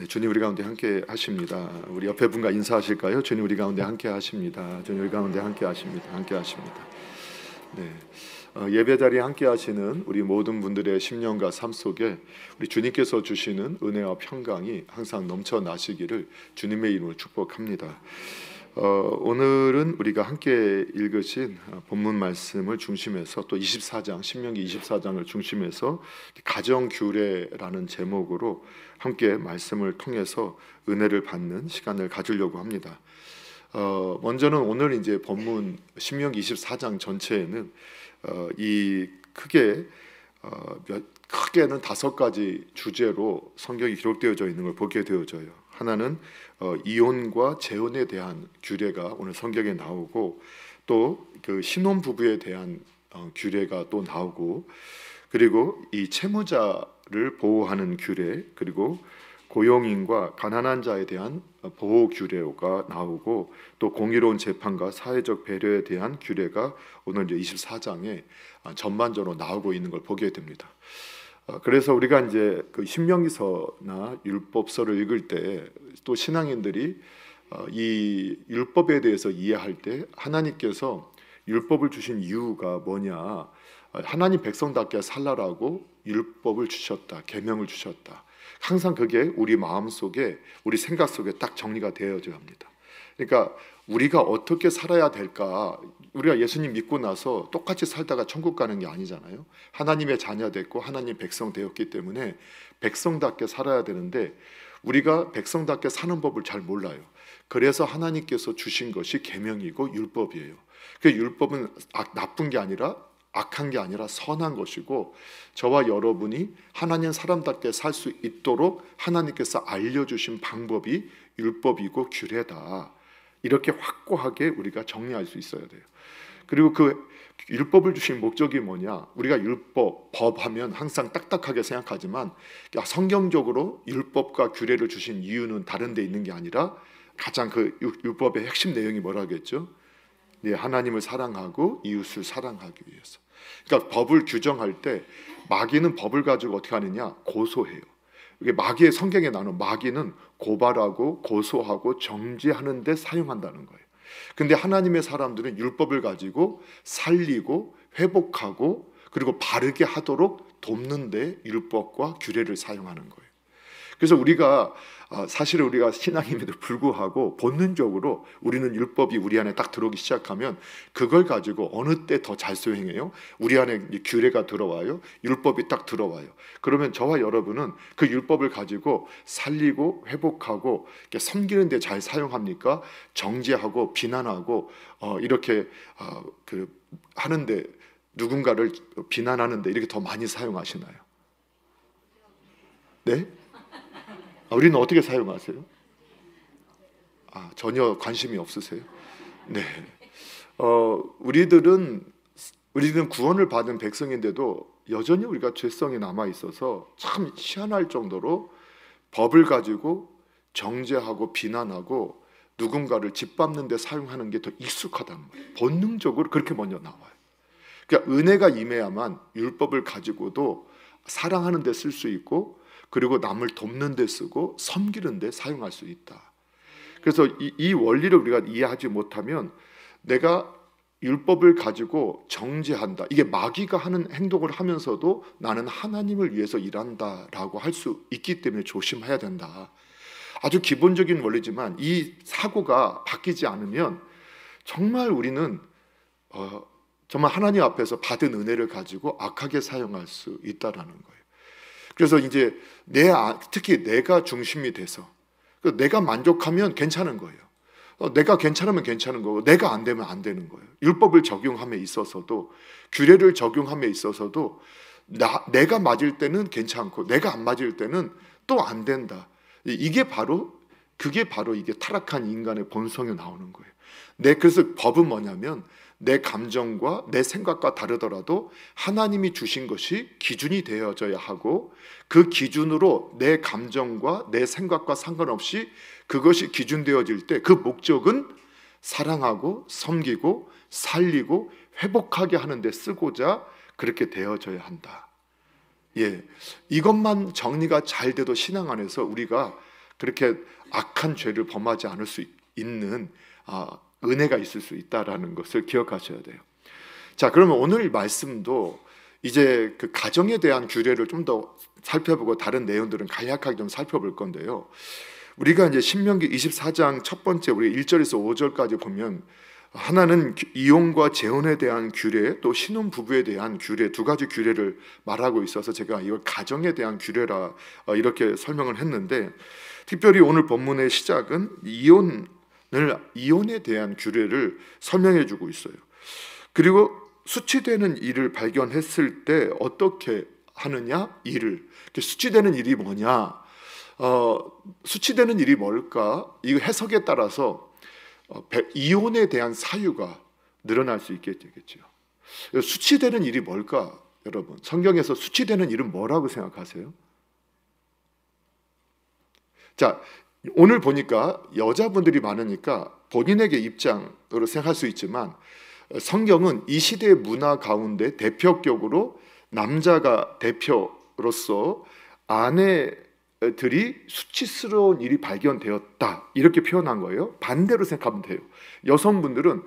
네, 주님 우리 가운데 함께 하십니다. 우리 옆에 분과 인사하실까요? 주님 우리 가운데 함께 하십니다. 주님 우리 가운데 함께 하십니다. 함께 하십니다. 네, 예배 자리에 함께 하시는 우리 모든 분들의 심령과 삶 속에 우리 주님께서 주시는 은혜와 평강이 항상 넘쳐나시기를 주님의 이름으로 축복합니다. 오늘은 우리가 함께 읽으신 본문 말씀을 중심해서 또 24장 신명기 24장을 중심해서 가정 규례라는 제목으로 함께 말씀을 통해서 은혜를 받는 시간을 가지려고 합니다. 먼저는 오늘 이제 본문 신명기 24장 전체에는 이 크게는 5가지 주제로 성경이 기록되어져 있는 걸 보게 되어져요. 하나는 이혼과 재혼에 대한 규례가 오늘 성경에 나오고, 또 그 신혼 부부에 대한 규례가 또 나오고, 그리고 이 채무자를 보호하는 규례, 그리고 고용인과 가난한 자에 대한 보호 규례가 나오고, 또 공의로운 재판과 사회적 배려에 대한 규례가 오늘 이제 24장에 전반적으로 나오고 있는 걸 보게 됩니다. 그래서 우리가 이제 그 신명기서나 율법서를 읽을 때 또 신앙인들이 이 율법에 대해서 이해할 때 하나님께서 율법을 주신 이유가 뭐냐, 하나님 백성답게 살라라고 율법을 주셨다, 계명을 주셨다. 항상 그게 우리 마음속에, 우리 생각 속에 딱 정리가 되어져야 합니다. 그러니까 우리가 어떻게 살아야 될까, 우리가 예수님 믿고 나서 똑같이 살다가 천국 가는 게 아니잖아요. 하나님의 자녀 됐고 하나님 백성 되었기 때문에 백성답게 살아야 되는데, 우리가 백성답게 사는 법을 잘 몰라요. 그래서 하나님께서 주신 것이 계명이고 율법이에요. 그 율법은 나쁜 게 아니라, 악한 게 아니라 선한 것이고, 저와 여러분이 하나님 사람답게 살 수 있도록 하나님께서 알려주신 방법이 율법이고 규례다. 이렇게 확고하게 우리가 정리할 수 있어야 돼요. 그리고 그 율법을 주신 목적이 뭐냐, 우리가 율법, 법하면 항상 딱딱하게 생각하지만 성경적으로 율법과 규례를 주신 이유는 다른 데 있는 게 아니라, 가장 그 율법의 핵심 내용이 뭐라겠죠? 네, 하나님을 사랑하고 이웃을 사랑하기 위해서. 그러니까 법을 규정할 때 마귀는 법을 가지고 어떻게 하느냐, 고소해요. 이게 마귀의 성경에 나오는 마귀는 고발하고 고소하고 정죄하는 데 사용한다는 거예요. 근데 하나님의 사람들은 율법을 가지고 살리고 회복하고 그리고 바르게 하도록 돕는 데 율법과 규례를 사용하는 거예요. 그래서 우리가 사실은 우리가 신앙임에도 불구하고 본능적으로 우리는 율법이 우리 안에 딱 들어오기 시작하면 그걸 가지고 어느 때 더 잘 수행해요? 우리 안에 규례가 들어와요. 율법이 딱 들어와요. 그러면 저와 여러분은 그 율법을 가지고 살리고 회복하고 섬기는 데 잘 사용합니까? 정죄하고 비난하고 이렇게 하는데, 누군가를 비난하는데 이렇게 더 많이 사용하시나요? 네? 우리는 어떻게 사용하세요? 전혀 관심이 없으세요? 네. 우리들은 구원을 받은 백성인데도 여전히 우리가 죄성이 남아 있어서 참 희한할 정도로 법을 가지고 정죄하고 비난하고 누군가를 짓밟는 데 사용하는 게 더 익숙하다는 거예요. 본능적으로 그렇게 먼저 나와요. 그러니까 은혜가 임해야만 율법을 가지고도 사랑하는 데 쓸 수 있고, 그리고 남을 돕는 데 쓰고 섬기는 데 사용할 수 있다. 그래서 이 원리를 우리가 이해하지 못하면 내가 율법을 가지고 정죄한다, 이게 마귀가 하는 행동을 하면서도 나는 하나님을 위해서 일한다라고 할 수 있기 때문에 조심해야 된다. 아주 기본적인 원리지만 이 사고가 바뀌지 않으면 정말 우리는 정말 하나님 앞에서 받은 은혜를 가지고 악하게 사용할 수 있다라는 거예요. 그래서 이제 특히 내가 중심이 돼서 내가 만족하면 괜찮은 거예요. 내가 괜찮으면 괜찮은 거고, 내가 안 되면 안 되는 거예요. 율법을 적용함에 있어서도, 규례를 적용함에 있어서도 내가 맞을 때는 괜찮고 내가 안 맞을 때는 또 안 된다. 그게 바로 이게 타락한 인간의 본성에 나오는 거예요. 그래서 법은 뭐냐면, 내 감정과 내 생각과 다르더라도 하나님이 주신 것이 기준이 되어져야 하고, 그 기준으로 내 감정과 내 생각과 상관없이 그것이 기준되어질 때 그 목적은 사랑하고 섬기고 살리고 회복하게 하는 데 쓰고자 그렇게 되어져야 한다. 이것만 정리가 잘 돼도 신앙 안에서 우리가 그렇게 악한 죄를 범하지 않을 수 있는 은혜가 있을 수 있다라는 것을 기억하셔야 돼요. 자, 그러면 오늘 말씀도 이제 그 가정에 대한 규례를 좀 더 살펴보고 다른 내용들은 간략하게 좀 살펴볼 건데요. 우리가 이제 신명기 24장 첫 번째 우리 1절에서 5절까지 보면 하나는 이혼과 재혼에 대한 규례, 또 신혼 부부에 대한 규례, 두 가지 규례를 말하고 있어서 제가 이걸 가정에 대한 규례라 이렇게 설명을 했는데, 특별히 오늘 본문의 시작은 이혼에 대한 규례를 설명해 주고 있어요. 그리고 수치되는 일을 발견했을 때 어떻게 하느냐? 수치되는 일이 뭐냐? 수치되는 일이 뭘까? 이 해석에 따라서 이혼에 대한 사유가 늘어날 수 있게 되겠죠. 수치되는 일이 뭘까? 여러분, 성경에서 수치되는 일은 뭐라고 생각하세요? 자, 오늘 보니까 여자분들이 많으니까 본인에게 입장으로 생각할 수 있지만, 성경은 이 시대의 문화 가운데 대표격으로 남자가 대표로서 아내들이 수치스러운 일이 발견되었다 이렇게 표현한 거예요. 반대로 생각하면 돼요. 여성분들은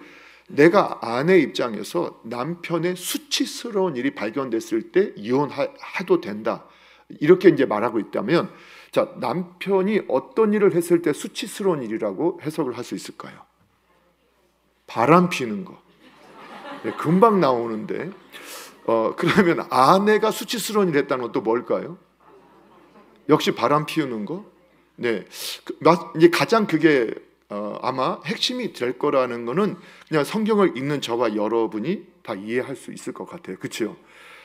내가 아내 입장에서 남편의 수치스러운 일이 발견됐을 때 이혼해도 된다 이렇게 이제 말하고 있다면, 자, 남편이 어떤 일을 했을 때 수치스러운 일이라고 해석을 할 수 있을까요? 바람 피는 거. 네, 금방 나오는데, 그러면 아내가 수치스러운 일을 했다는 것도 뭘까요? 역시 바람 피우는 거. 네, 이제 가장 그게 아마 핵심이 될 거라는 거는 그냥 성경을 읽는 저와 여러분이 다 이해할 수 있을 것 같아요. 그렇죠?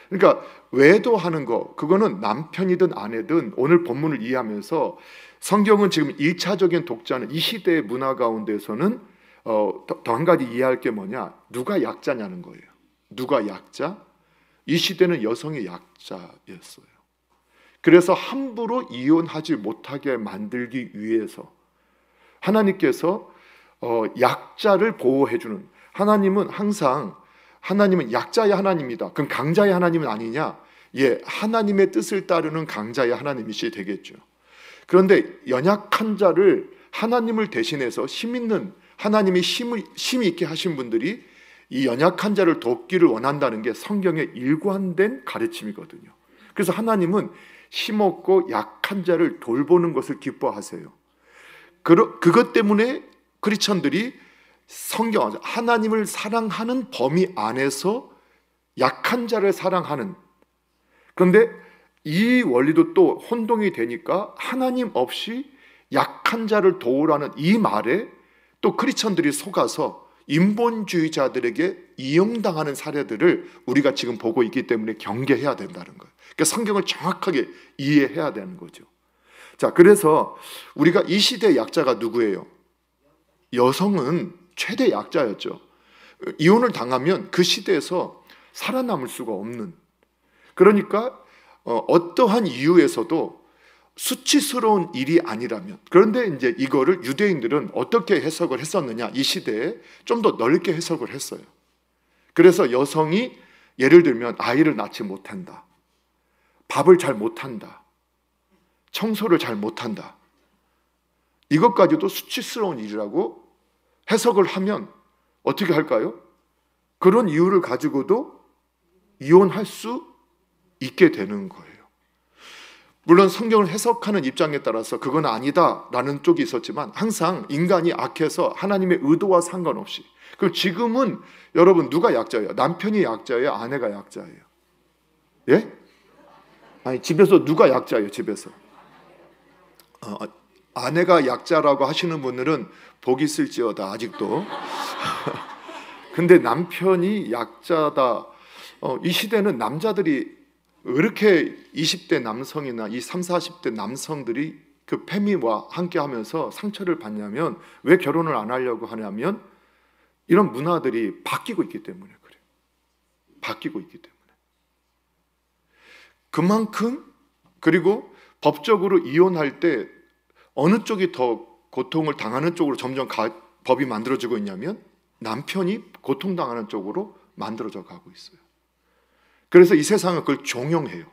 그러니까 외도하는 거, 그거는 남편이든 아내든 오늘 본문을 이해하면서 성경은 지금 1차적인 독자는 이 시대의 문화 가운데서는 더 한 가지 이해할 게 뭐냐? 누가 약자냐는 거예요. 누가 약자? 이 시대는 여성이 약자였어요. 그래서 함부로 이혼하지 못하게 만들기 위해서 하나님께서 약자를 보호해주는, 하나님은 항상 하나님은 약자의 하나님이다. 그럼 강자의 하나님은 아니냐? 예, 하나님의 뜻을 따르는 강자의 하나님이시 되겠죠. 그런데 연약한 자를 하나님을 대신해서 힘 있는, 하나님이 힘이 있게 하신 분들이 이 연약한 자를 돕기를 원한다는 게 성경의 일관된 가르침이거든요. 그래서 하나님은 힘없고 약한 자를 돌보는 것을 기뻐하세요. 그것 때문에 크리스천들이 성경, 하나님을 사랑하는 범위 안에서 약한 자를 사랑하는, 그런데 이 원리도 또 혼동이 되니까 하나님 없이 약한 자를 도우라는 이 말에 또 크리스천들이 속아서 인본주의자들에게 이용당하는 사례들을 우리가 지금 보고 있기 때문에 경계해야 된다는 거예요. 그러니까 성경을 정확하게 이해해야 되는 거죠. 자, 그래서 우리가 이 시대의 약자가 누구예요? 여성은 최대 약자였죠. 이혼을 당하면 그 시대에서 살아남을 수가 없는, 그러니까 어떠한 이유에서도 수치스러운 일이 아니라면, 그런데 이제 이거를 유대인들은 어떻게 해석을 했었느냐, 이 시대에 좀 더 넓게 해석을 했어요. 그래서 여성이 예를 들면 아이를 낳지 못한다, 밥을 잘 못한다, 청소를 잘 못한다, 이것까지도 수치스러운 일이라고 해석을 하면 어떻게 할까요? 그런 이유를 가지고도 이혼할 수 있게 되는 거예요. 물론 성경을 해석하는 입장에 따라서 그건 아니다라는 쪽이 있었지만, 항상 인간이 악해서 하나님의 의도와 상관없이, 그리고 지금은 여러분 누가 약자예요? 남편이 약자예요? 아내가 약자예요? 예? 아니, 집에서 누가 약자예요? 집에서 아내가 약자라고 하시는 분들은 복이 있을지어다 아직도. 근데 남편이 약자다, 이 시대는 남자들이 왜 이렇게 20대 남성이나 이 30, 40대 남성들이 그 페미와 함께 하면서 상처를 받냐면, 왜 결혼을 안 하려고 하냐면 이런 문화들이 바뀌고 있기 때문에 그래요. 바뀌고 있기 때문에. 그만큼, 그리고 법적으로 이혼할 때 어느 쪽이 더 고통을 당하는 쪽으로 점점 법이 만들어지고 있냐면 남편이 고통당하는 쪽으로 만들어져 가고 있어요. 그래서 이 세상은 그걸 종용해요.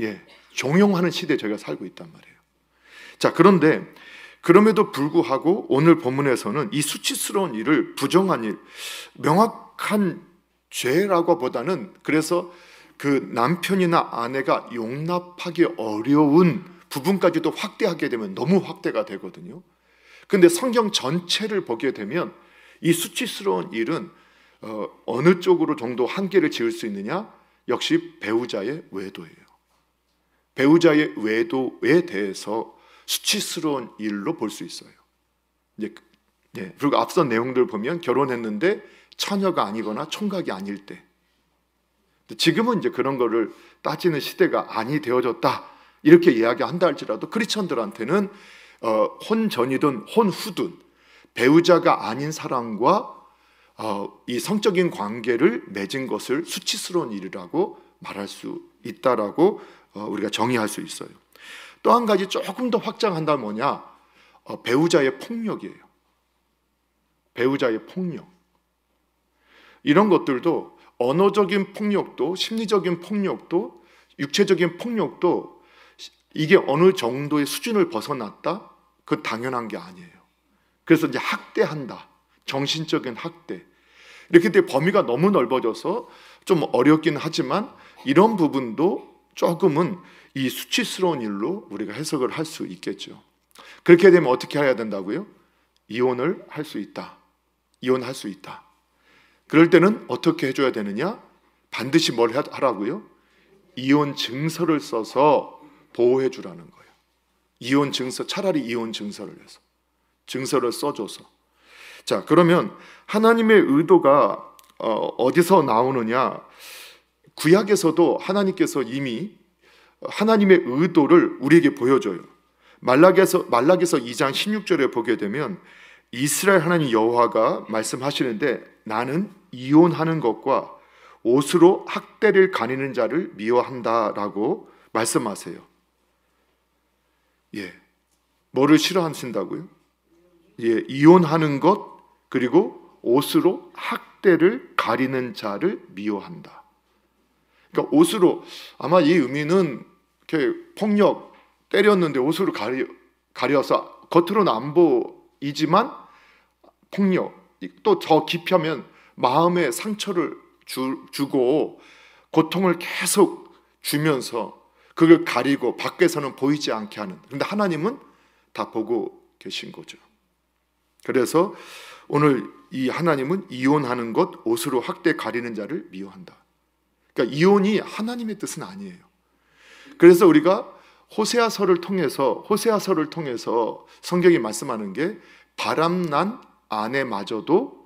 예, 종용하는 시대에 저희가 살고 있단 말이에요. 자, 그런데 그럼에도 불구하고 오늘 본문에서는 이 수치스러운 일을 부정한 일, 명확한 죄라고 보다는, 그래서 그 남편이나 아내가 용납하기 어려운 부분까지도 확대하게 되면 너무 확대가 되거든요. 근데 성경 전체를 보게 되면 이 수치스러운 일은 어느 쪽으로 정도 한계를 지을 수 있느냐? 역시 배우자의 외도예요. 배우자의 외도에 대해서 수치스러운 일로 볼 수 있어요. 그리고 앞선 내용들 보면 결혼했는데 처녀가 아니거나 총각이 아닐 때, 지금은 이제 그런 거를 따지는 시대가 아니 되어졌다 이렇게 이야기한다 할지라도 크리스천들한테는 혼전이든 혼후든 배우자가 아닌 사람과 이 성적인 관계를 맺은 것을 수치스러운 일이라고 말할 수 있다라고 우리가 정의할 수 있어요. 또 한 가지 조금 더 확장한다면 뭐냐? 배우자의 폭력이에요. 배우자의 폭력. 이런 것들도 언어적인 폭력도, 심리적인 폭력도, 육체적인 폭력도 이게 어느 정도의 수준을 벗어났다? 그건 당연한 게 아니에요. 그래서 이제 학대한다. 정신적인 학대. 이렇게 돼 범위가 너무 넓어져서 좀 어렵긴 하지만 이런 부분도 조금은 이 수치스러운 일로 우리가 해석을 할 수 있겠죠. 그렇게 되면 어떻게 해야 된다고요? 이혼을 할 수 있다. 이혼할 수 있다. 그럴 때는 어떻게 해줘야 되느냐? 반드시 뭘 하라고요? 이혼 증서를 써서 보호해 주라는 거예요. 이혼 증서, 차라리 이혼 증서를 해서 증서를 써줘서. 자, 그러면 하나님의 의도가 어디서 나오느냐? 구약에서도 하나님께서 이미 하나님의 의도를 우리에게 보여줘요. 말라기서 2장 16절에 보게 되면 이스라엘 하나님 여호와가 말씀하시는데, 나는 이혼하는 것과 옷으로 학대를 가리는 자를 미워한다라고 말씀하세요. 뭐를 싫어하신다고요? 이혼하는 것, 그리고 옷으로 학대를 가리는 자를 미워한다. 그러니까 옷으로, 아마 이 의미는 이렇게 폭력, 때렸는데 옷으로 가려서 겉으로는 안 보이지만 폭력, 또 더 깊이 하면 마음에 상처를 주고 고통을 계속 주면서 그걸 가리고 밖에서는 보이지 않게 하는. 그런데 하나님은 다 보고 계신 거죠. 그래서 오늘 이 하나님은 이혼하는 것, 옷으로 학대 가리는 자를 미워한다. 그러니까 이혼이 하나님의 뜻은 아니에요. 그래서 우리가 호세아서를 통해서 성경이 말씀하는 게, 바람난 아내마저도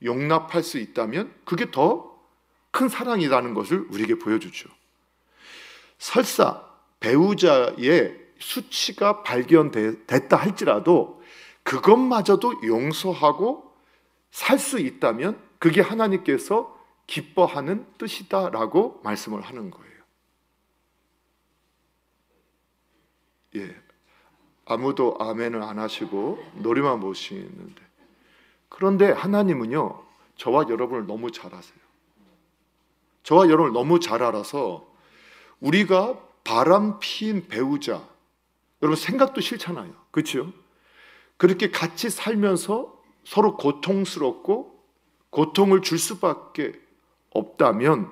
용납할 수 있다면 그게 더 큰 사랑이라는 것을 우리에게 보여주죠. 설사 배우자의 수치가 발견됐다 할지라도 그것마저도 용서하고 살 수 있다면 그게 하나님께서 기뻐하는 뜻이다라고 말씀을 하는 거예요. 아무도 아멘을 안 하시고 노래만 보시는데, 그런데 하나님은요, 저와 여러분을 너무 잘 아세요. 저와 여러분을 너무 잘 알아서 우리가 바람 피인 배우자, 여러분 생각도 싫잖아요. 그렇죠? 그렇게 같이 살면서 서로 고통스럽고 고통을 줄 수밖에 없다면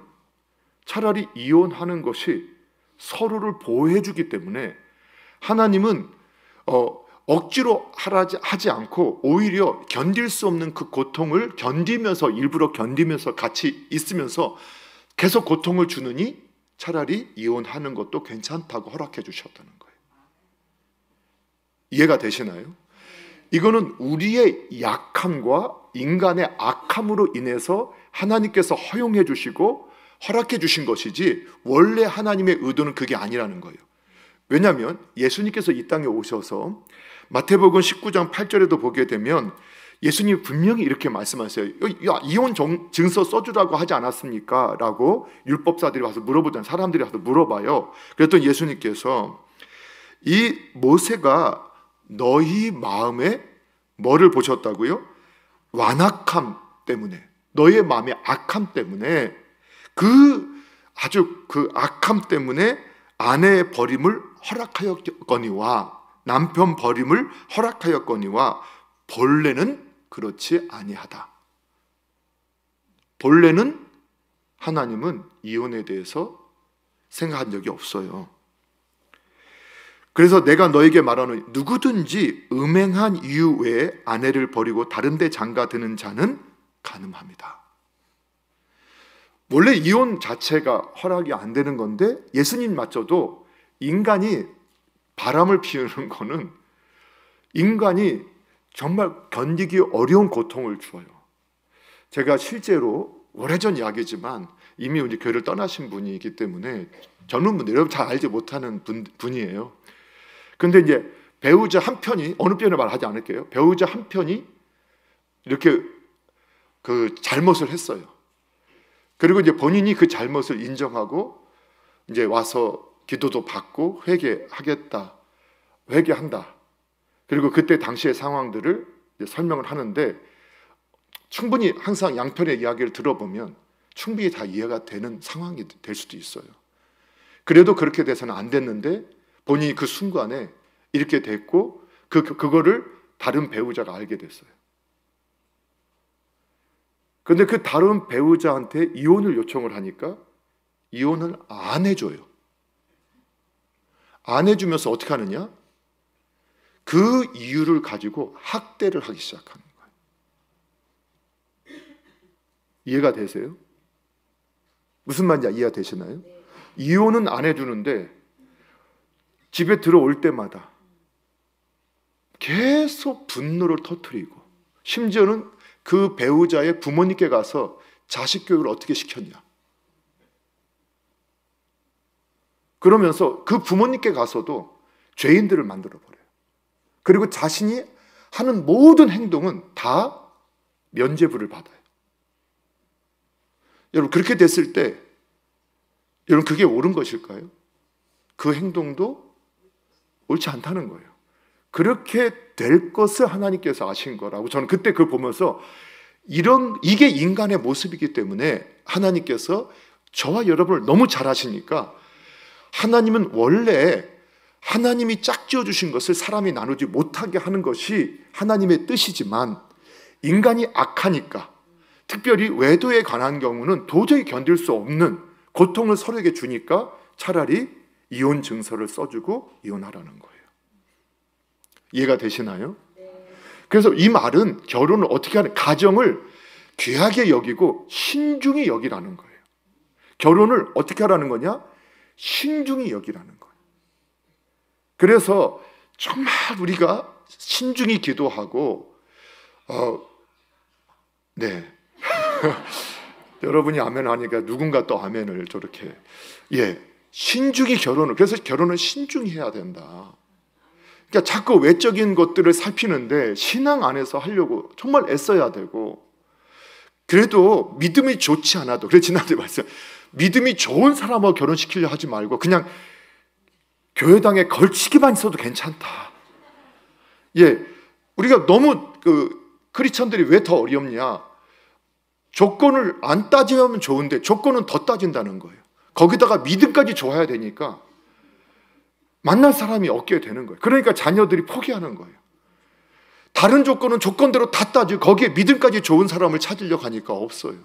차라리 이혼하는 것이 서로를 보호해 주기 때문에 하나님은 억지로 하지 않고 오히려 견딜 수 없는 그 고통을 견디면서, 일부러 견디면서 같이 있으면서 계속 고통을 주느니 차라리 이혼하는 것도 괜찮다고 허락해 주셨다는 거예요. 이해가 되시나요? 이거는 우리의 약함과 인간의 악함으로 인해서 하나님께서 허용해 주시고 허락해 주신 것이지, 원래 하나님의 의도는 그게 아니라는 거예요. 왜냐하면 예수님께서 이 땅에 오셔서 마태복음 19장 8절에도 보게 되면 예수님이 분명히 이렇게 말씀하세요. 야, 이혼 증서 써주라고 하지 않았습니까? 라고 율법사들이 와서 물어보잖아요. 사람들이 와서 물어봐요. 그랬더니 예수님께서, 이 모세가 너희 마음에 뭐를 보셨다고요? 완악함 때문에, 너의 마음의 악함 때문에, 아주 그 악함 때문에 아내의 버림을 허락하였거니와 남편 버림을 허락하였거니와 본래는 그렇지 아니하다. 본래는 하나님은 이혼에 대해서 생각한 적이 없어요. 그래서 내가 너에게 말하노니 누구든지 음행한 이유 외에 아내를 버리고 다른 데 장가드는 자는 간음합니다. 원래 이혼 자체가 허락이 안 되는 건데 예수님마저도 인간이 바람을 피우는 거는 인간이 정말 견디기 어려운 고통을 주어요. 제가 실제로 오래전 이야기지만 이미 우리 교회를 떠나신 분이기 때문에 젊은 분들 여러분 잘 알지 못하는 분이에요. 근데 이제 배우자 한 편이, 어느 편을 말하지 않을게요. 배우자 한 편이 이렇게 그 잘못을 했어요. 그리고 이제 본인이 그 잘못을 인정하고 이제 와서 기도도 받고 회개한다. 그리고 그때 당시의 상황들을 설명을 하는데 충분히 항상 양편의 이야기를 들어보면 충분히 다 이해가 되는 상황이 될 수도 있어요. 그래도 그렇게 돼서는 안 됐는데 본인이 그 순간에 이렇게 됐고 그거를 다른 배우자가 알게 됐어요. 근데 그 다른 배우자한테 이혼을 요청을 하니까 이혼을 안 해줘요. 안 해주면서 어떻게 하느냐? 그 이유를 가지고 학대를 하기 시작하는 거예요. 이해가 되세요? 무슨 말인지 이해가 되시나요? 이혼은 안 해주는데 집에 들어올 때마다 계속 분노를 터뜨리고 심지어는 그 배우자의 부모님께 가서 자식 교육을 어떻게 시켰냐. 그러면서 그 부모님께 가서도 죄인들을 만들어버려요. 그리고 자신이 하는 모든 행동은 다 면죄부를 받아요. 여러분 그렇게 됐을 때 여러분 그게 옳은 것일까요? 그 행동도 옳지 않다는 거예요. 그렇게 될 것을 하나님께서 아신 거라고 저는 그때 그걸 보면서 이게 인간의 모습이기 때문에 하나님께서 저와 여러분을 너무 잘 아시니까 하나님은 원래 하나님이 짝지어 주신 것을 사람이 나누지 못하게 하는 것이 하나님의 뜻이지만 인간이 악하니까 특별히 외도에 관한 경우는 도저히 견딜 수 없는 고통을 서로에게 주니까 차라리 이혼 증서를 써주고 이혼하라는 거예요. 이해가 되시나요? 그래서 이 말은 결혼을 어떻게 하는, 가정을 귀하게 여기고 신중히 여기라는 거예요. 결혼을 어떻게 하라는 거냐? 신중히 여기라는 거예요. 그래서 정말 우리가 신중히 기도하고 네 여러분이 아멘 하니까 누군가 또 아멘을 저렇게 신중히 결혼을, 그래서 결혼은 신중히 해야 된다. 그러니까 자꾸 외적인 것들을 살피는데 신앙 안에서 하려고 정말 애써야 되고, 그래도 믿음이 좋지 않아도, 그래 지난주에 말씀, 믿음이 좋은 사람하고 결혼시키려 하지 말고 그냥 교회당에 걸치기만 있어도 괜찮다. 우리가 너무 크리스천들이 왜 더 어렵냐? 조건을 안 따지면 좋은데 조건은 더 따진다는 거예요. 거기다가 믿음까지 좋아야 되니까 만날 사람이 없게 되는 거예요. 그러니까 자녀들이 포기하는 거예요. 다른 조건은 조건대로 다 따지고 거기에 믿음까지 좋은 사람을 찾으려고 하니까 없어요.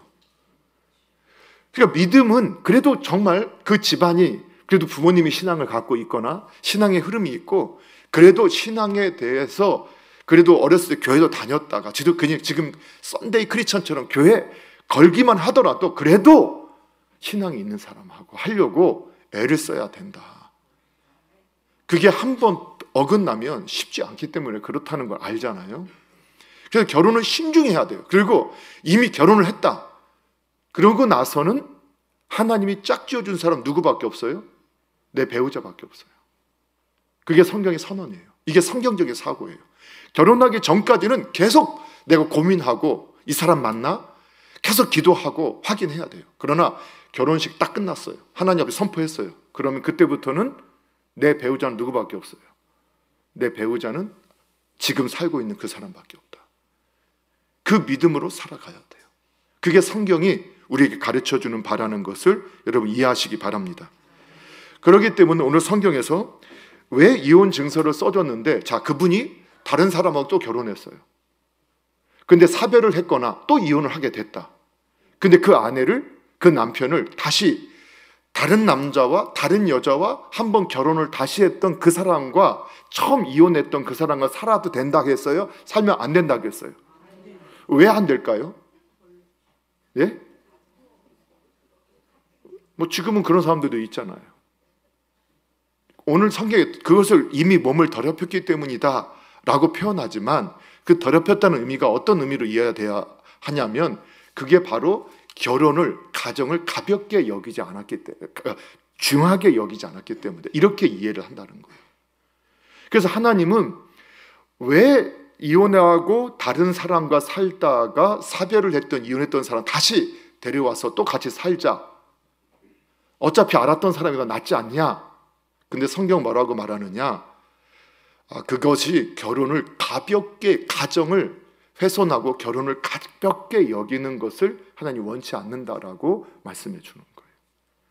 그러니까 믿음은 그래도 정말 그 집안이 그래도 부모님이 신앙을 갖고 있거나 신앙의 흐름이 있고, 그래도 신앙에 대해서 그래도 어렸을 때 교회도 다녔다가 지금 썬데이 크리스천처럼 교회 걸기만 하더라도 그래도 신앙이 있는 사람하고 하려고 애를 써야 된다. 그게 한번 어긋나면 쉽지 않기 때문에 그렇다는 걸 알잖아요. 그래서 결혼은 신중히 해야 돼요. 그리고 이미 결혼을 했다. 그러고 나서는 하나님이 짝지어준 사람 누구밖에 없어요? 내 배우자밖에 없어요. 그게 성경의 선언이에요. 이게 성경적인 사고예요. 결혼하기 전까지는 계속 내가 고민하고 이 사람 맞나? 계속 기도하고 확인해야 돼요. 그러나 결혼식 딱 끝났어요. 하나님 앞에 선포했어요. 그러면 그때부터는 내 배우자는 누구밖에 없어요. 내 배우자는 지금 살고 있는 그 사람밖에 없다. 그 믿음으로 살아가야 돼요. 그게 성경이 우리에게 가르쳐주는 바라는 것을 여러분 이해하시기 바랍니다. 그렇기 때문에 오늘 성경에서 왜 이혼 증서를 써줬는데, 자, 그분이 다른 사람하고 또 결혼했어요. 근데 사별을 했거나 또 이혼을 하게 됐다. 근데 그 아내를, 그 남편을 다시 다른 남자와 다른 여자와 한번 결혼을 다시 했던 그 사람과 처음 이혼했던 그 사람과 살아도 된다고 했어요? 살면 안 된다고 했어요? 왜 안 될까요? 예? 뭐 지금은 그런 사람들도 있잖아요. 오늘 성경에 그것을 이미 몸을 더럽혔기 때문이다 라고 표현하지만, 그 더럽혔다는 의미가 어떤 의미로 이해돼야 하냐면, 그게 바로 결혼을, 가정을 가볍게 여기지 않았기 때문에, 중하게 여기지 않았기 때문에 이렇게 이해를 한다는 거예요. 그래서 하나님은 왜 이혼하고 다른 사람과 살다가 사별을 했던, 이혼했던 사람 다시 데려와서 또 같이 살자, 어차피 알았던 사람이 더 낫지 않냐? 근데 성경 뭐라고 말하느냐? 그것이 결혼을 가볍게, 가정을 훼손하고 결혼을 가볍게 여기는 것을 하나님 원치 않는다라고 말씀해 주는 거예요.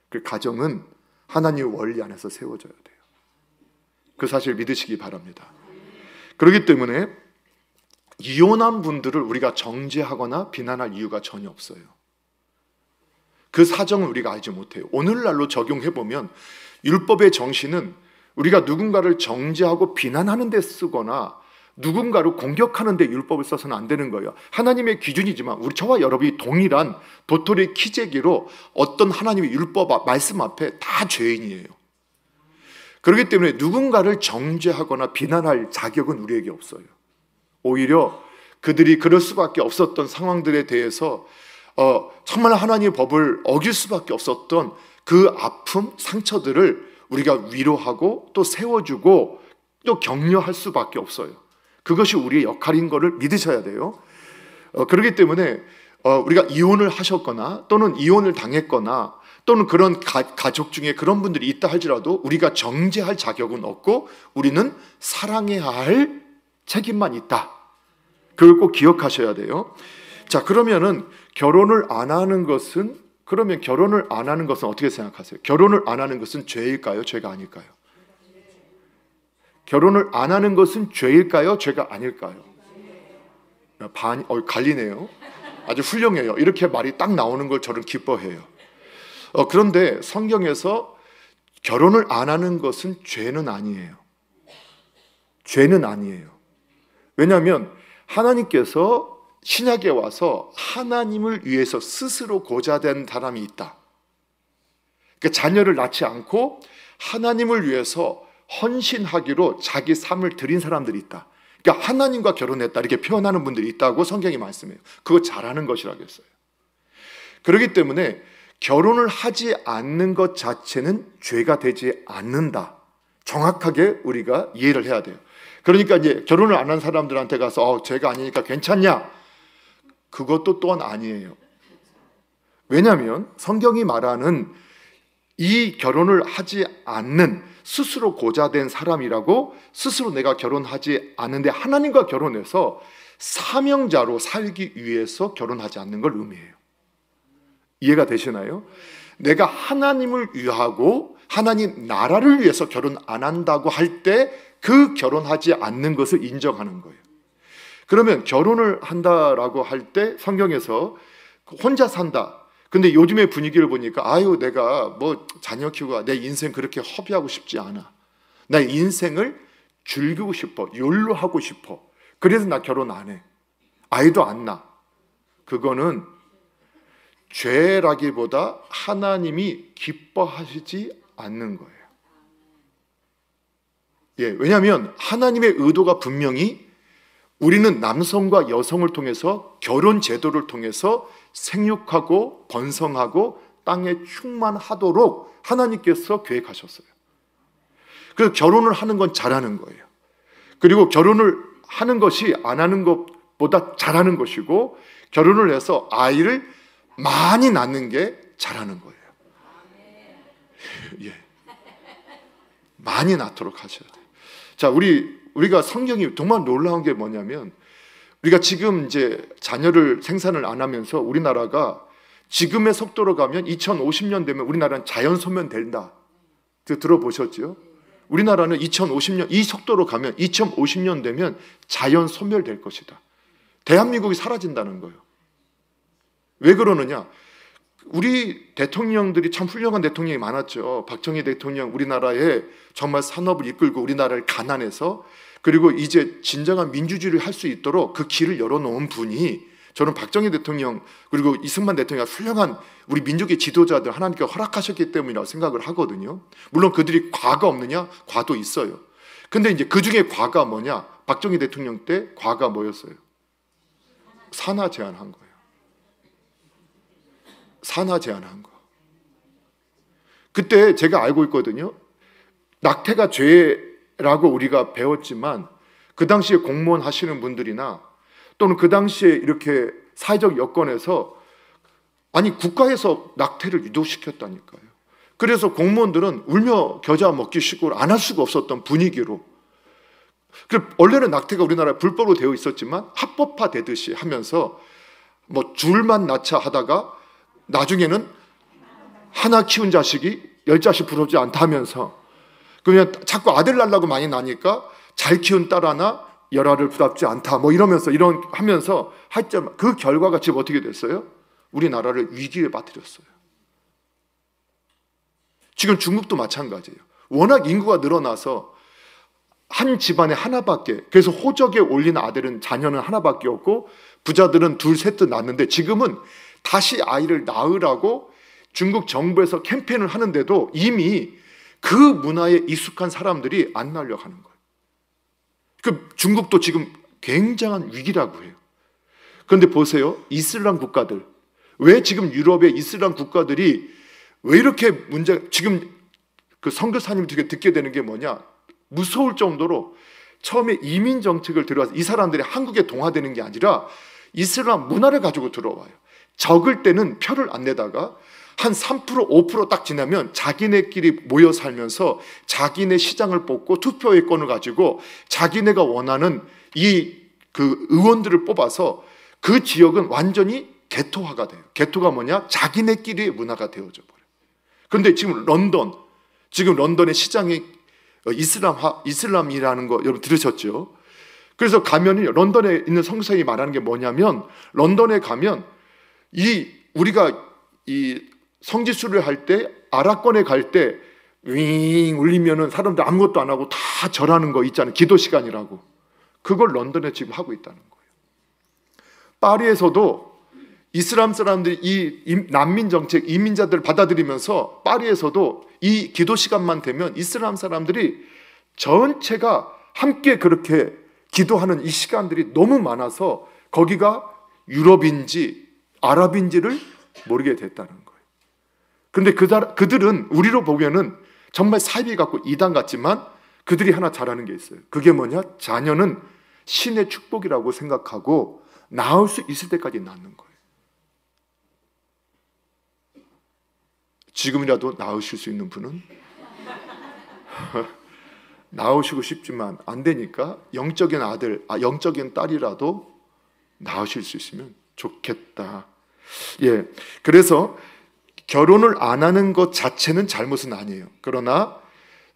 그 가정은 하나님의 원리 안에서 세워져야 돼요. 그 사실 믿으시기 바랍니다. 그렇기 때문에 이혼한 분들을 우리가 정죄하거나 비난할 이유가 전혀 없어요. 그 사정을 우리가 알지 못해요. 오늘날로 적용해보면 율법의 정신은 우리가 누군가를 정죄하고 비난하는 데 쓰거나 누군가를 공격하는 데 율법을 써서는 안 되는 거예요. 하나님의 기준이지만 저와 여러분이 동일한 도토리 키재기로 어떤 하나님의 율법 말씀 앞에 다 죄인이에요. 그렇기 때문에 누군가를 정죄하거나 비난할 자격은 우리에게 없어요. 오히려 그들이 그럴 수밖에 없었던 상황들에 대해서 정말 하나님의 법을 어길 수밖에 없었던 그 아픔, 상처들을 우리가 위로하고 또 세워주고 또 격려할 수밖에 없어요. 그것이 우리의 역할인 것을 믿으셔야 돼요. 그렇기 때문에 우리가 이혼을 하셨거나 또는 이혼을 당했거나 또는 그런 가족 중에 그런 분들이 있다 할지라도 우리가 정죄할 자격은 없고 우리는 사랑해야 할 책임만 있다. 그걸 꼭 기억하셔야 돼요. 자, 그러면은 결혼을 안 하는 것은 어떻게 생각하세요? 결혼을 안 하는 것은 죄일까요? 죄가 아닐까요? 결혼을 안 하는 것은 죄일까요? 죄가 아닐까요? 갈리네요. 아주 훌륭해요. 이렇게 말이 딱 나오는 걸 저는 기뻐해요. 그런데 성경에서 결혼을 안 하는 것은 죄는 아니에요. 죄는 아니에요. 왜냐하면 하나님께서 신약에 와서 하나님을 위해서 스스로 고자된 사람이 있다. 그러니까 자녀를 낳지 않고 하나님을 위해서 헌신하기로 자기 삶을 드린 사람들이 있다. 그러니까 하나님과 결혼했다 이렇게 표현하는 분들이 있다고 성경이 말씀해요. 그거 잘하는 것이라고 했어요. 그렇기 때문에 결혼을 하지 않는 것 자체는 죄가 되지 않는다. 정확하게 우리가 이해를 해야 돼요. 그러니까 이제 결혼을 안 한 사람들한테 가서 죄가 아니니까 괜찮냐? 그것도 또한 아니에요. 왜냐하면 성경이 말하는 이 결혼을 하지 않는 스스로 고자된 사람이라고, 스스로 내가 결혼하지 않는데 하나님과 결혼해서 사명자로 살기 위해서 결혼하지 않는 걸 의미해요. 이해가 되시나요? 내가 하나님을 위하고 하나님 나라를 위해서 결혼 안 한다고 할 때 그 결혼하지 않는 것을 인정하는 거예요. 그러면 결혼을 한다라고 할 때 성경에서 혼자 산다. 근데 요즘의 분위기를 보니까 내가 뭐 자녀 키우고 내 인생 그렇게 허비하고 싶지 않아. 나 인생을 즐기고 싶어. 욜로하고 싶어. 그래서 나 결혼 안 해. 아이도 안 낳아. 그거는 죄라기보다 하나님이 기뻐하시지 않는 거예요. 왜냐하면 하나님의 의도가 분명히 우리는 남성과 여성을 통해서 결혼 제도를 통해서 생육하고 번성하고 땅에 충만하도록 하나님께서 계획하셨어요. 그래서 결혼을 하는 건 잘하는 거예요. 그리고 결혼을 하는 것이 안 하는 것보다 잘하는 것이고, 결혼을 해서 아이를 많이 낳는 게 잘하는 거예요. 많이 낳도록 하셔야 돼요. 자, 우리가 성경이 정말 놀라운 게 뭐냐면, 우리가 지금 이제 자녀를 생산을 안 하면서 우리나라가 지금의 속도로 가면 2050년 되면 우리나라는 자연 소멸 된다. 들어보셨죠? 우리나라는 2050년 이 속도로 가면 2050년 되면 자연 소멸될 것이다. 대한민국이 사라진다는 거예요. 왜 그러느냐? 우리 대통령들이 참 훌륭한 대통령이 많았죠. 박정희 대통령 우리나라에 정말 산업을 이끌고 우리나라를 가난해서 그리고 이제 진정한 민주주의를 할 수 있도록 그 길을 열어놓은 분이, 저는 박정희 대통령 그리고 이승만 대통령 훌륭한 우리 민족의 지도자들 하나님께서 허락하셨기 때문이라고 생각을 하거든요. 물론 그들이 과가 없느냐? 과도 있어요. 근데 이제 그 중에 과가 뭐냐? 박정희 대통령 때 과가 뭐였어요? 산하 제한한 거예요. 산하 제한한 거. 그때 제가 알고 있거든요. 낙태가 죄라고 우리가 배웠지만 그 당시에 공무원 하시는 분들이나 또는 그 당시에 이렇게 사회적 여건에서 아니 국가에서 낙태를 유도시켰다니까요. 그래서 공무원들은 울며 겨자 먹기 식으로 안 할 수가 없었던 분위기로. 원래는 낙태가 우리나라에 불법으로 되어 있었지만 합법화되듯이 하면서 뭐 줄만 낳자 하다가 나중에는 하나 키운 자식이 10자식 부럽지 않다면서 그냥 자꾸 아들 낳으려고 많이 나니까 잘 키운 딸 하나 열아를 부답지 않다 뭐 이러면서 하면서 하여튼 그 결과가 지금 어떻게 됐어요? 우리나라를 위기에 빠뜨렸어요. 지금 중국도 마찬가지예요. 워낙 인구가 늘어나서 한 집안에 하나밖에, 그래서 호적에 올린 아들은 자녀는 하나밖에 없고 부자들은 둘 셋도 낳는데 지금은 다시 아이를 낳으라고 중국 정부에서 캠페인을 하는데도 이미 그 문화에 익숙한 사람들이 안 낳으려고 하는 거예요. 그 중국도 지금 굉장한 위기라고 해요. 그런데 보세요. 이슬람 국가들. 왜 지금 유럽의 이슬람 국가들이 왜 이렇게 지금 그 선교사님이 듣게 되는 게 뭐냐? 무서울 정도로 처음에 이민 정책을 들어와서 이 사람들이 한국에 동화되는 게 아니라 이슬람 문화를 가지고 들어와요. 적을 때는 표를 안 내다가 한 3%, 5% 딱 지나면 자기네끼리 모여 살면서 자기네 시장을 뽑고 투표권을 가지고 자기네가 원하는 그 의원들을 뽑아서 그 지역은 완전히 개토화가 돼요. 개토가 뭐냐? 자기네끼리의 문화가 되어져 버려요. 그런데 지금 런던의 시장이 이슬람이라는 거 여러분 들으셨죠? 그래서 가면은 런던에 있는 선교사님이 말하는 게 뭐냐면 런던에 가면 우리가 성지순례를 할 때 아라권에 갈 때 윙 울리면은 사람들 아무것도 안 하고 다 절하는 거 있잖아요. 기도 시간이라고. 그걸 런던에 지금 하고 있다는 거예요. 파리에서도 이슬람 사람들이 이 난민 정책, 이민자들을 받아들이면서 파리에서도 이 기도 시간만 되면 이슬람 사람들이 전체가 함께 그렇게 기도하는 이 시간들이 너무 많아서 거기가 유럽인지 아랍인지를 모르게 됐다는 거예요. 그런데 그들은 우리로 보면은 정말 사이비 같고 이단 같지만 그들이 하나 잘하는 게 있어요. 그게 뭐냐? 자녀는 신의 축복이라고 생각하고 낳을 수 있을 때까지 낳는 거예요. 지금이라도 낳으실 수 있는 분은 낳으시고 싶지만 안 되니까 영적인 아들, 영적인 딸이라도 낳으실 수 있으면 좋겠다. 예, 그래서 결혼을 안 하는 것 자체는 잘못은 아니에요. 그러나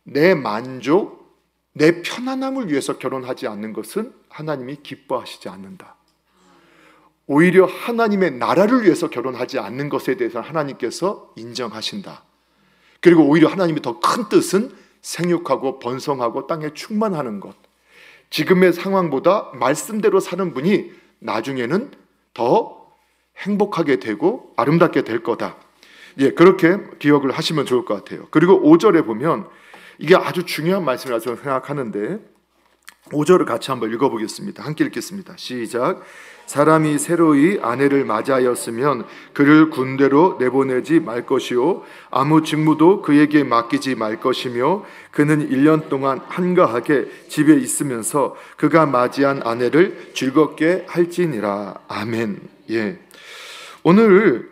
내 만족, 내 편안함을 위해서 결혼하지 않는 것은 하나님이 기뻐하시지 않는다. 오히려 하나님의 나라를 위해서 결혼하지 않는 것에 대해서 하나님께서 인정하신다. 그리고 오히려 하나님의 더 큰 뜻은 생육하고 번성하고 땅에 충만하는 것. 지금의 상황보다 말씀대로 사는 분이 나중에는 더 행복하게 되고 아름답게 될 거다. 예, 그렇게 기억을 하시면 좋을 것 같아요. 그리고 5절에 보면 이게 아주 중요한 말씀이라고 생각하는데 5절을 같이 한번 읽어보겠습니다. 함께 읽겠습니다. 시작. 사람이 새로이 아내를 맞이하였으면 그를 군대로 내보내지 말 것이요 아무 직무도 그에게 맡기지 말 것이며 그는 1년 동안 한가하게 집에 있으면서 그가 맞이한 아내를 즐겁게 할지니라. 아멘. 예. 오늘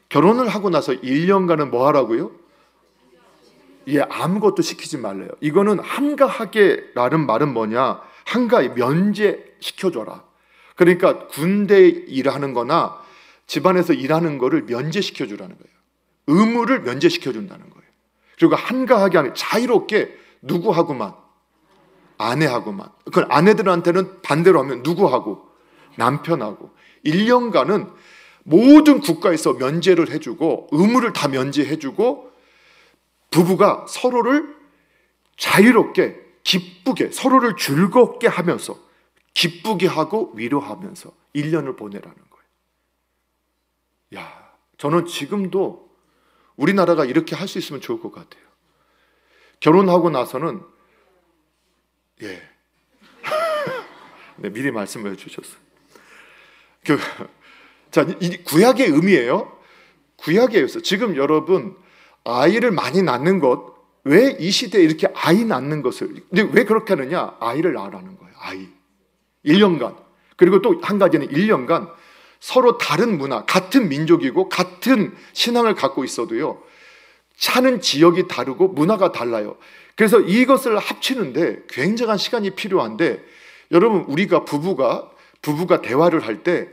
결혼을 하고 나서 1년간은 뭐 하라고요? 예, 아무것도 시키지 말래요. 이거는 한가하게라는 말은 뭐냐? 한가히 면제시켜줘라. 그러니까 군대 일하는 거나 집안에서 일하는 거를 면제시켜주라는 거예요. 의무를 면제시켜준다는 거예요. 그리고 한가하게 하는 자유롭게 누구하고만 아내하고만. 그 아내들한테는 반대로 하면 누구하고 남편하고 1년간은 모든 국가에서 면제를 해주고 의무를 다 면제해주고 부부가 서로를 자유롭게 기쁘게 서로를 즐겁게 하면서 기쁘게 하고 위로하면서 1년을 보내라는 거예요. 야, 저는 지금도 우리나라가 이렇게 할 수 있으면 좋을 것 같아요. 결혼하고 나서는 네, 미리 말씀을 해주셨어요. 자, 이 구약의 의미예요. 구약의 의미에서 지금 여러분 아이를 많이 낳는 것, 왜 이 시대에 이렇게 아이 낳는 것을, 근데 왜 그렇게 하느냐? 아이를 낳으라는 거예요. 아이 1년간. 그리고 또 한 가지는 1년간 서로 다른 문화, 같은 민족이고 같은 신앙을 갖고 있어도요, 사는 지역이 다르고 문화가 달라요. 그래서 이것을 합치는데 굉장한 시간이 필요한데, 여러분 우리가 부부가 대화를 할 때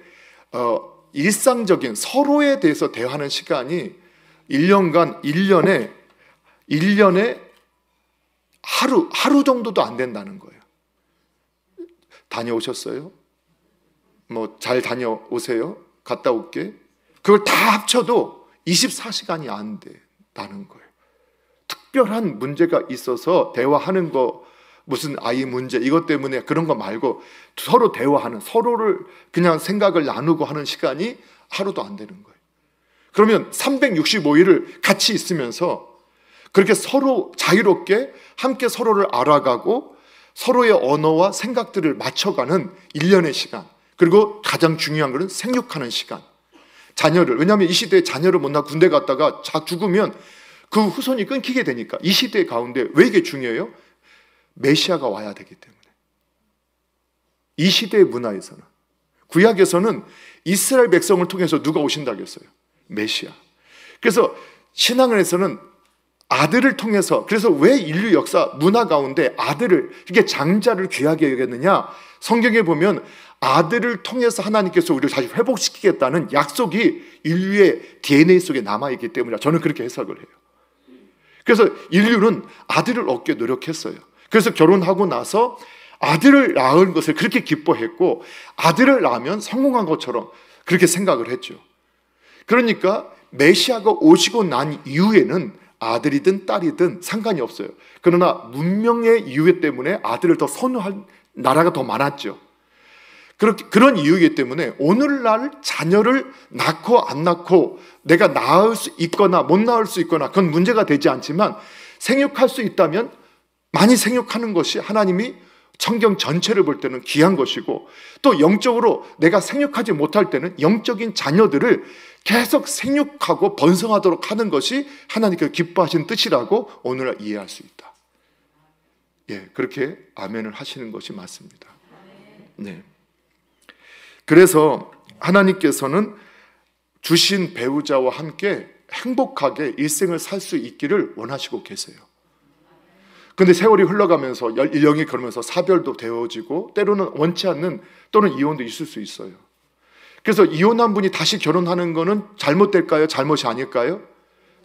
일상적인 서로에 대해서 대화하는 시간이 1년간 1년에 하루 정도도 안 된다는 거예요. 다녀오셨어요? 뭐 잘 다녀오세요? 갔다 올게. 그걸 다 합쳐도 24시간이 안 된다는 거예요. 특별한 문제가 있어서 대화하는 거, 무슨 아이 문제 이것 때문에 그런 거 말고 서로 대화하는, 서로를 그냥 생각을 나누고 하는 시간이 하루도 안 되는 거예요. 그러면 365일을 같이 있으면서 그렇게 서로 자유롭게 함께 서로를 알아가고 서로의 언어와 생각들을 맞춰가는 1년의 시간, 그리고 가장 중요한 것은 생육하는 시간. 자녀를, 왜냐하면 이 시대에 자녀를 못 낳고 군대 갔다가 죽으면 그 후손이 끊기게 되니까. 이 시대 가운데 왜 이게 중요해요? 메시아가 와야 되기 때문에. 이 시대의 문화에서는, 구약에서는 이스라엘 백성을 통해서 누가 오신다고 했어요? 메시아. 그래서 신앙에서는 아들을 통해서, 그래서 왜 인류 역사 문화 가운데 아들을, 이게 장자를 귀하게 여겼느냐? 성경에 보면 아들을 통해서 하나님께서 우리를 다시 회복시키겠다는 약속이 인류의 DNA 속에 남아있기 때문이라 저는 그렇게 해석을 해요. 그래서 인류는 아들을 얻게 노력했어요. 그래서 결혼하고 나서 아들을 낳은 것을 그렇게 기뻐했고, 아들을 낳으면 성공한 것처럼 그렇게 생각을 했죠. 그러니까 메시아가 오시고 난 이후에는 아들이든 딸이든 상관이 없어요. 그러나 문명의 이유 때문에 아들을 더 선호할 나라가 더 많았죠. 그런 이유이기 때문에 오늘날 자녀를 낳고 안 낳고 내가 낳을 수 있거나 못 낳을 수 있거나 그건 문제가 되지 않지만, 생육할 수 있다면 많이 생육하는 것이 하나님이 성경 전체를 볼 때는 귀한 것이고, 또 영적으로 내가 생육하지 못할 때는 영적인 자녀들을 계속 생육하고 번성하도록 하는 것이 하나님께서 기뻐하시는 뜻이라고 오늘날 이해할 수 있다. 그렇게 아멘을 하시는 것이 맞습니다. 네. 그래서 하나님께서는 주신 배우자와 함께 행복하게 일생을 살 수 있기를 원하시고 계세요. 근데 세월이 흘러가면서 연령이 그러면서 사별도 되어지고 때로는 원치 않는 또는 이혼도 있을 수 있어요. 그래서 이혼한 분이 다시 결혼하는 것은 잘못될까요? 잘못이 아닐까요?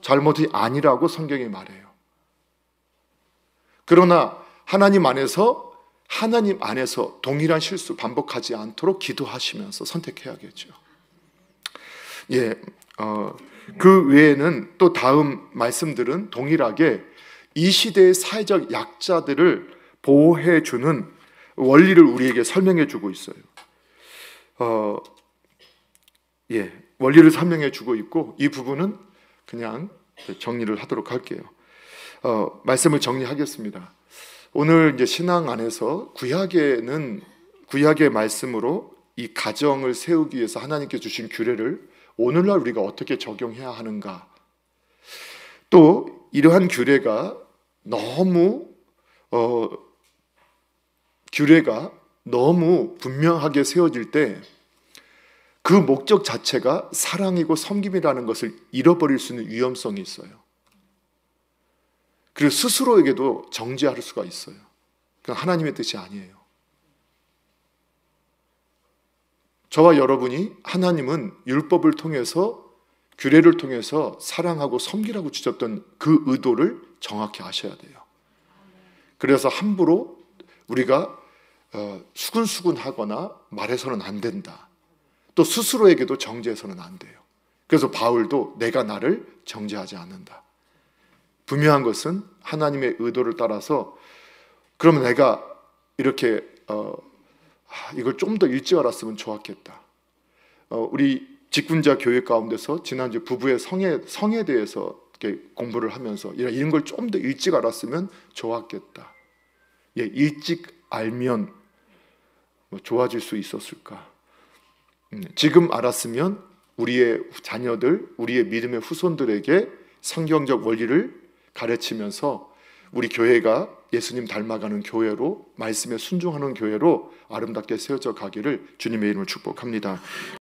잘못이 아니라고 성경이 말해요. 그러나 하나님 안에서 동일한 실수 반복하지 않도록 기도하시면서 선택해야겠죠. 그 외에는 또 다음 말씀들은 동일하게 이 시대의 사회적 약자들을 보호해주는 원리를 우리에게 설명해주고 있어요. 원리를 설명해주고 있고, 이 부분은 그냥 정리를 하도록 할게요. 말씀을 정리하겠습니다. 오늘 이제 신앙 안에서 구약의 말씀으로 이 가정을 세우기 위해서 하나님께 주신 규례를 오늘날 우리가 어떻게 적용해야 하는가, 또 이러한 규례가 너무 분명하게 세워질 때 그 목적 자체가 사랑이고 섬김이라는 것을 잃어버릴 수 있는 위험성이 있어요. 그리고 스스로에게도 정죄할 수가 있어요. 그건 하나님의 뜻이 아니에요. 저와 여러분이, 하나님은 율법을 통해서, 규례를 통해서 사랑하고 섬기라고 주셨던 그 의도를 정확히 아셔야 돼요. 그래서 함부로 우리가 수근수근하거나 말해서는 안 된다. 또 스스로에게도 정죄해서는 안 돼요. 그래서 바울도 내가 나를 정죄하지 않는다. 분명한 것은 하나님의 의도를 따라서 그러면 내가 이렇게 이걸 좀 더 일찍 알았으면 좋았겠다. 우리 직분자 교회 가운데서 지난주 부부의 성에 대해서 이렇게 공부를 하면서 이런 걸 좀 더 일찍 알았으면 좋았겠다. 예, 일찍 알면 좋아질 수 있었을까? 지금 알았으면 우리의 자녀들, 우리의 믿음의 후손들에게 성경적 원리를 가르치면서 우리 교회가 예수님 닮아가는 교회로, 말씀에 순종하는 교회로 아름답게 세워져 가기를 주님의 이름으로 축복합니다.